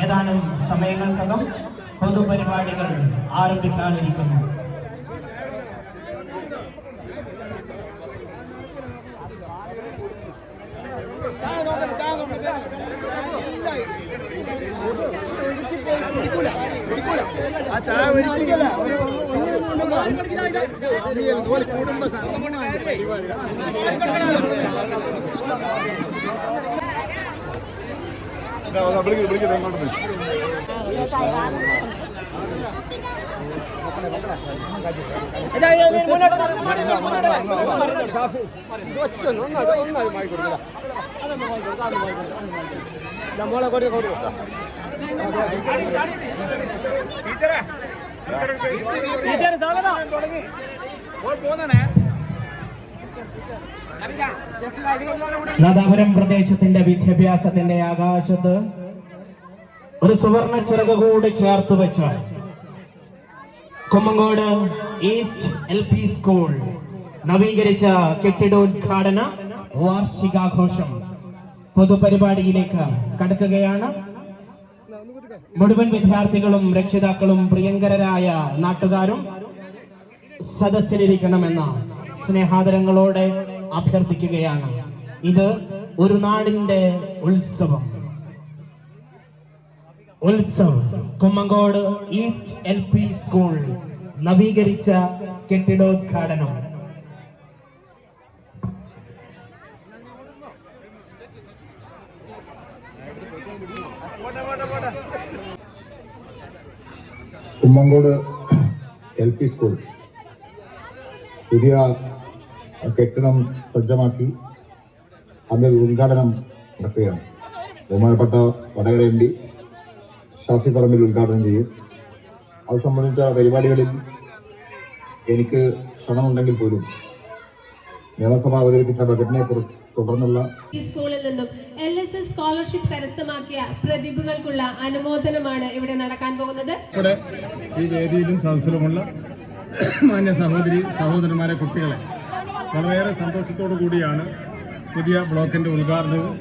ഏതാനും സമയങ്ങൾക്കകം പൊതുപരിപാടികൾ ആരംഭിക്കാനിരിക്കുന്നു. നാദാപുരം പ്രദേശത്തിന്റെ വിദ്യാഭ്യാസത്തിന്റെ ആകാശത്ത് ഒരു സുവർണ ചിറക് കൂടി ചേർത്ത് വെച്ച കുമ്മങ്കോട് ഈസ്റ്റ് LP സ്കൂൾ നവീകരിച്ച കെട്ടിടോദ്ഘാടന വാർഷികാഘോഷം പൊതുപരിപാടിയിലേക്ക് കടക്കുകയാണ്. മുഴുവൻ വിദ്യാർത്ഥികളും രക്ഷിതാക്കളും പ്രിയങ്കരായ നാട്ടുകാരും സദസ്സിലിരിക്കണമെന്ന സ്നേഹാദരങ്ങളോടെ അഭ്യർത്ഥിക്കുകയാണ്. ഇത് ഒരു നാടിന്റെ ഉത്സവം. കുമ്മങ്കോട് ഈസ്റ്റ് LP സ്കൂൾ നവീകരിച്ച കെട്ടിടോദ്ഘാടനം. കുമ്മങ്കോട് LP സ്കൂൾ പുതിയ കെട്ടിടം സജ്ജമാക്കി അതിന്റെ ഉദ്ഘാടനം നടക്കുകയാണ്. ബഹുമാനപ്പെട്ട വടകര MD ഷാഫി പറമ്പിൽ ഉദ്ഘാടനം ചെയ്യും. അത് സംബന്ധിച്ച പരിപാടികളിൽ എനിക്ക് ക്ഷണമുണ്ടെങ്കിൽ പോലും നിയമസഭ അവതരിപ്പിച്ച ബജറ്റിനെ തുടർന്നുള്ള ഈ സ്കൂളിൽ നിന്നും LSS സ്കോളർഷിപ്പ് കരസ്ഥമാക്കിയ പ്രതിഭകൾക്കുള്ള അനുമോദനമാണ് ഇവിടെ നടക്കാൻ പോകുന്നത്. ഈ വേദിയിലും സദസ്സിലുമുള്ള മാന്യ സഹോദരന്മാരെ കുട്ടികളെ വളരെയേറെ സന്തോഷത്തോടു കൂടിയാണ് പുതിയ ബ്ലോക്കിന്റെ ഉദ്ഘാടനവും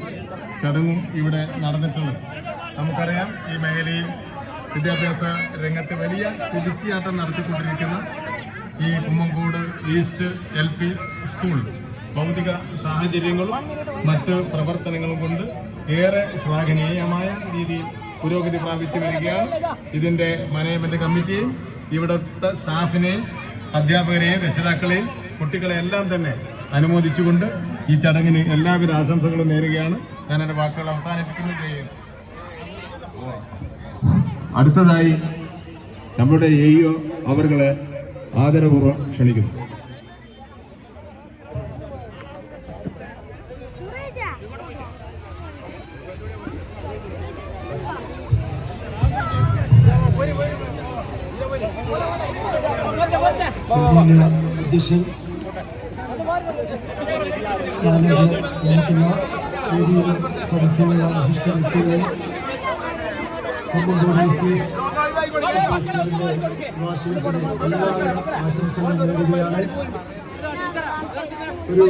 ചടങ്ങും ഇവിടെ നടന്നിട്ടുള്ളത്. നമുക്കറിയാം, ഈ മേഖലയിൽ വിദ്യാഭ്യാസ രംഗത്ത് വലിയ കുതിച്ചുചാട്ടം നടത്തിക്കൊണ്ടിരിക്കുന്ന ഈ കുമ്മങ്കോട് ഈസ്റ്റ് LP സ്കൂൾ ഭൗതിക സാഹചര്യങ്ങളും മറ്റ് പ്രവർത്തനങ്ങളും കൊണ്ട് ഏറെ ശ്ലാഘനീയമായ രീതിയിൽ പുരോഗതി പ്രാപിച്ചു വരികയാണ്. ഇതിൻ്റെ മാനേജ്മെന്റ് കമ്മിറ്റിയെയും ഇവിടുത്തെ സ്റ്റാഫിനെയും അധ്യാപകരെയും രക്ഷിതാക്കളെയും കുട്ടികളെ എല്ലാം തന്നെ അനുമോദിച്ചുകൊണ്ട് ഈ ചടങ്ങിന് എല്ലാവിധ ആശംസകളും നേരുകയാണ്. ഞാൻ എൻ്റെ വാക്കുകൾ അവസാനിപ്പിക്കുന്നു. അടുത്തതായി നമ്മുടെ AEO അവരെ ആദരപൂർവ്വം ക്ഷണിക്കുന്നു. അധ്യക്ഷൻ മാനേജർ നമുക്കുള്ള വേദിയിലും സദസ്സുള്ള വിശിഷ്ട വ്യക്തികളെ കുമ്മങ്കോട് ഈസ്റ്റ് സ്കൂളിന്റെ വാർഷികത്തിന് എല്ലാവിധ ആശംസകളും നേരുകയാണ്. ഒരു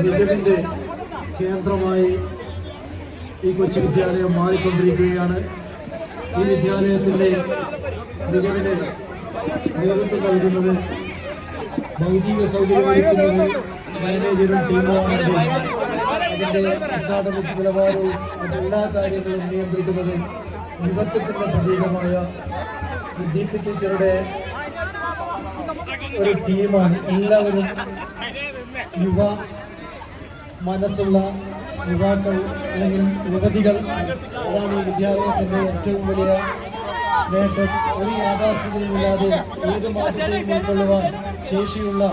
മികവിന്റെ കേന്ദ്രമായി ഈ കൊച്ചു വിദ്യാലയം മാറിക്കൊണ്ടിരിക്കുകയാണ്. ഈ വിദ്യാലയത്തിന്റെ മികവിന് നേതൃത്വം നൽകുന്നത് ഭൗതിക സൗകര്യമൊരുക്കുന്നത് മാനേജറും ടീമുമാണെങ്കിൽ അതിൻ്റെ അക്കാഡമിക് നിലവാരവും മറ്റെല്ലാ കാര്യങ്ങളും നിയന്ത്രിക്കുന്നത് യുവത്വത്തിൻ്റെ പ്രതീകമായ ദീപ്തി ടീച്ചറുടെ ഒരു ടീമാണ്. എല്ലാവരും യുവ മനസ്സുള്ള യുവാക്കൾ അല്ലെങ്കിൽ യുവതികൾ, അതാണ് ഈ വിദ്യാലയത്തിൻ്റെ ഏറ്റവും വലിയ നേട്ടം. ഒരു യാഥാസ്ഥിതിയുമില്ലാതെ ഏത് മാറ്റത്തെയും ഉൾക്കൊള്ളുവാൻ ശേഷിയുള്ള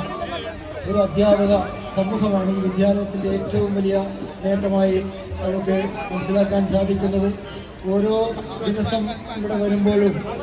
ഒരു അധ്യാപക സമൂഹമാണ് ഈ വിദ്യാലയത്തിൻ്റെ ഏറ്റവും വലിയ നേട്ടമായി നമുക്ക് മനസ്സിലാക്കാൻ സാധിക്കുന്നത്. ഓരോ ദിവസം ഇവിടെ വരുമ്പോഴും